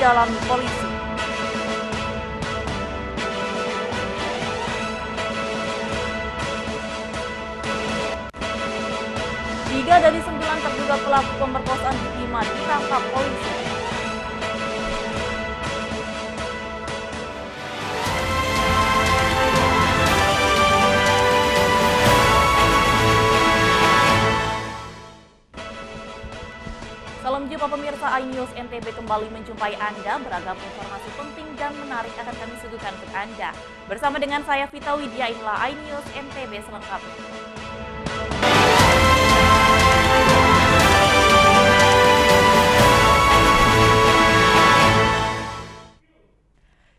didalami polisi. Tiga dari 9 terduga pelaku pemerkosaan di Bima ditangkap polisi. Salam jumpa pemirsa iNews NTB kembali menjumpai Anda. Beragam informasi penting dan menarik akan kami suguhkan untuk Anda. Bersama dengan saya Vita Widya, inilah iNews NTB selengkapnya.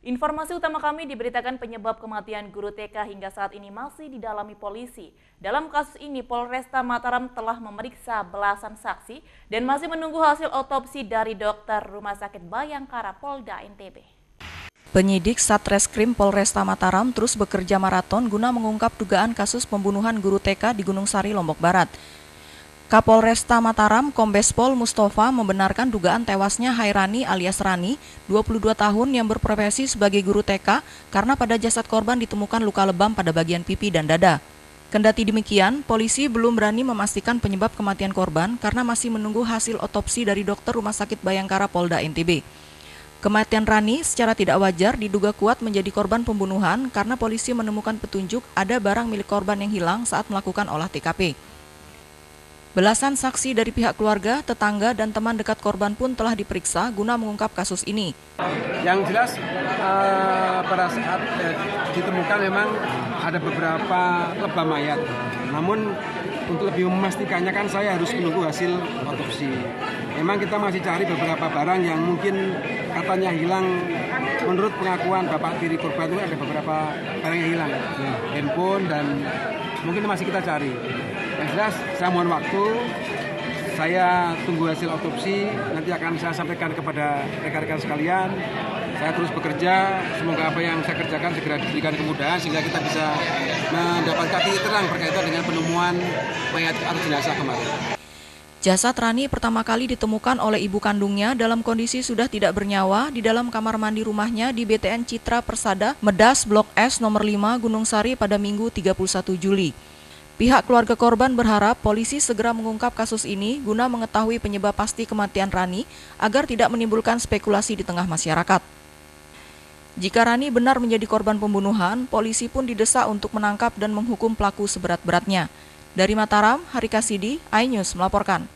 Informasi utama kami diberitakan penyebab kematian guru TK hingga saat ini masih didalami polisi. Dalam kasus ini, Polresta Mataram telah memeriksa belasan saksi dan masih menunggu hasil otopsi dari dokter Rumah Sakit Bayangkara Polda NTB. Penyidik Satreskrim Polresta Mataram terus bekerja maraton guna mengungkap dugaan kasus pembunuhan guru TK di Gunung Sari, Lombok Barat. Kapolresta Mataram, Kombes Pol Mustafa membenarkan dugaan tewasnya Hairani alias Rani, 22 tahun yang berprofesi sebagai guru TK karena pada jasad korban ditemukan luka lebam pada bagian pipi dan dada. Kendati demikian, polisi belum berani memastikan penyebab kematian korban karena masih menunggu hasil otopsi dari dokter Rumah Sakit Bayangkara Polda NTB. Kematian Rani secara tidak wajar diduga kuat menjadi korban pembunuhan karena polisi menemukan petunjuk ada barang milik korban yang hilang saat melakukan olah TKP. Belasan saksi dari pihak keluarga, tetangga, dan teman dekat korban pun telah diperiksa guna mengungkap kasus ini. Yang jelas pada saat ditemukan memang ada beberapa lebam mayat. Namun untuk lebih memastikannya kan saya harus menunggu hasil otopsi. Memang kita masih cari beberapa barang yang mungkin katanya hilang. Menurut pengakuan bapak tiri korban itu ada beberapa barang yang hilang, handphone dan mungkin masih kita cari. Yang jelas saya mohon waktu, saya tunggu hasil otopsi, nanti akan saya sampaikan kepada rekan-rekan sekalian. Saya terus bekerja, semoga apa yang saya kerjakan segera diberikan kemudahan sehingga kita bisa mendapatkan titik terang berkaitan dengan penemuan mayat atau jenazah kemarin. Jasad Rani pertama kali ditemukan oleh ibu kandungnya dalam kondisi sudah tidak bernyawa di dalam kamar mandi rumahnya di BTN Citra Persada, Medas, Blok S nomor 5, Gunung Sari pada Minggu 31 Juli. Pihak keluarga korban berharap polisi segera mengungkap kasus ini guna mengetahui penyebab pasti kematian Rani agar tidak menimbulkan spekulasi di tengah masyarakat. Jika Rani benar menjadi korban pembunuhan, polisi pun didesak untuk menangkap dan menghukum pelaku seberat-beratnya. Dari Mataram, Harika Sidi, iNews melaporkan.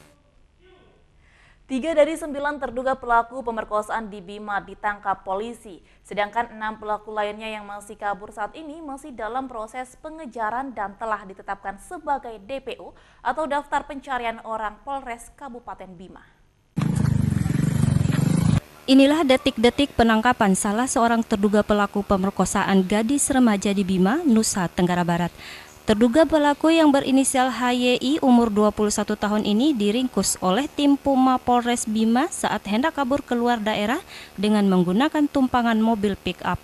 3 dari 9 terduga pelaku pemerkosaan di Bima ditangkap polisi, sedangkan 6 pelaku lainnya yang masih kabur saat ini masih dalam proses pengejaran dan telah ditetapkan sebagai DPO atau Daftar Pencarian Orang Polres Kabupaten Bima. Inilah detik-detik penangkapan salah seorang terduga pelaku pemerkosaan gadis remaja di Bima, Nusa Tenggara Barat. Terduga pelaku yang berinisial HYI umur 21 tahun ini diringkus oleh tim Puma Polres Bima saat hendak kabur keluar daerah dengan menggunakan tumpangan mobil pick-up.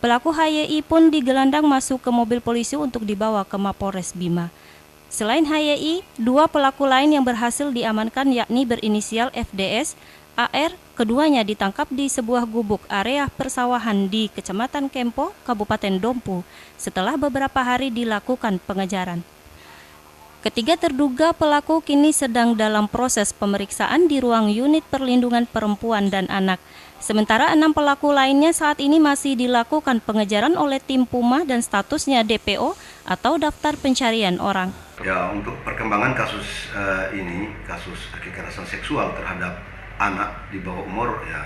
Pelaku HYI pun digelandang masuk ke mobil polisi untuk dibawa ke Mapolres Bima. Selain HYI, 2 pelaku lain yang berhasil diamankan yakni berinisial FDS, AR, keduanya ditangkap di sebuah gubuk area persawahan di Kecamatan Kempo, Kabupaten Dompu, setelah beberapa hari dilakukan pengejaran. Ketiga terduga pelaku kini sedang dalam proses pemeriksaan di ruang unit perlindungan perempuan dan anak. Sementara 6 pelaku lainnya saat ini masih dilakukan pengejaran oleh tim Puma dan statusnya DPO atau Daftar Pencarian Orang. Ya, untuk perkembangan kasus ini, kasus kekerasan seksual terhadap anak di bawah umur ya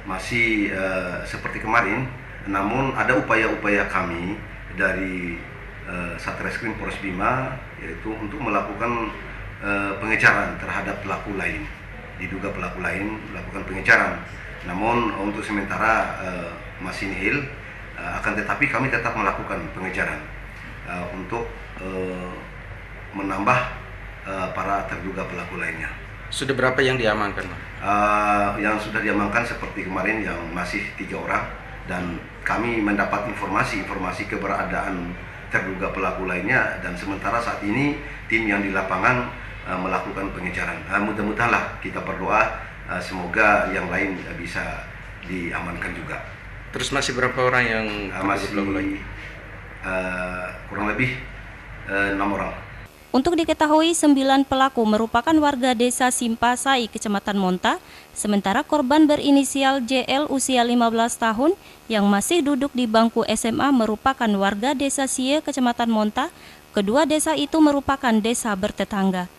masih seperti kemarin, namun ada upaya-upaya kami dari Satreskrim Polres Bima yaitu untuk melakukan pengejaran terhadap pelaku lain, diduga pelaku lain melakukan pengejaran. Namun untuk sementara masih nihil, akan tetapi kami tetap melakukan pengejaran untuk menambah para terduga pelaku lainnya. Sudah berapa yang diamankan? Yang sudah diamankan seperti kemarin yang masih 3 orang dan kami mendapat informasi keberadaan terduga pelaku lainnya dan sementara saat ini tim yang di lapangan melakukan pengejaran. Mudah-mudahanlah kita berdoa semoga yang lain bisa diamankan juga. Terus masih berapa orang yang Masih kurang lebih 6 orang. Untuk diketahui, 9 pelaku merupakan warga desa Simpasai, Kecamatan Monta, sementara korban berinisial JL usia 15 tahun yang masih duduk di bangku SMA merupakan warga desa Sie, Kecamatan Monta. Kedua desa itu merupakan desa bertetangga.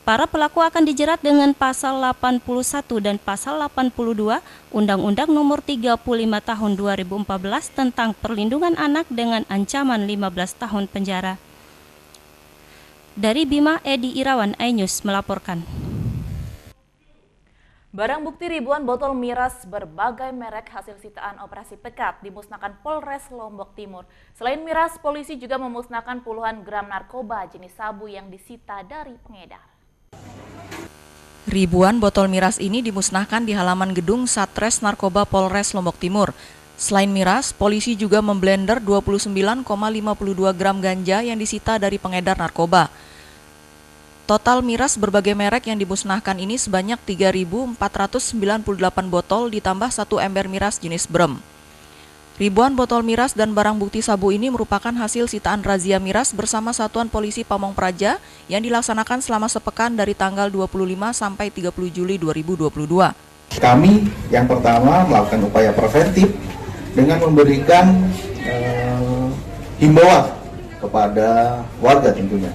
Para pelaku akan dijerat dengan pasal 81 dan pasal 82 Undang-Undang Nomor 35 Tahun 2014 tentang Perlindungan Anak dengan ancaman 15 tahun penjara. Dari Bima, Edi Irawan, iNews melaporkan. Barang bukti ribuan botol miras berbagai merek hasil sitaan operasi pekat dimusnahkan Polres Lombok Timur. Selain miras, polisi juga memusnahkan puluhan gram narkoba jenis sabu yang disita dari pengedar. Ribuan botol miras ini dimusnahkan di halaman gedung Satres Narkoba Polres Lombok Timur. Selain miras, polisi juga memblender 29,52 gram ganja yang disita dari pengedar narkoba. Total miras berbagai merek yang dimusnahkan ini sebanyak 3.498 botol ditambah 1 ember miras jenis brem. Ribuan botol miras dan barang bukti sabu ini merupakan hasil sitaan razia miras bersama Satuan Polisi Pamong Praja yang dilaksanakan selama sepekan dari tanggal 25 sampai 30 Juli 2022. Kami yang pertama melakukan upaya preventif dengan memberikan himbauan kepada warga tentunya.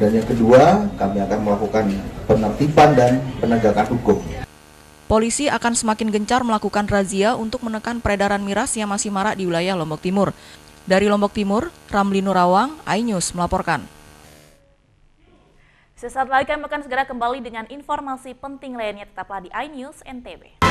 Dan yang kedua, kami akan melakukan penertiban dan penegakan hukum. Polisi akan semakin gencar melakukan razia untuk menekan peredaran miras yang masih marak di wilayah Lombok Timur. Dari Lombok Timur, Ramli Nurawang, iNews melaporkan. Sesaat lagi kami akan segera kembali dengan informasi penting lainnya, tetaplah di iNews NTB.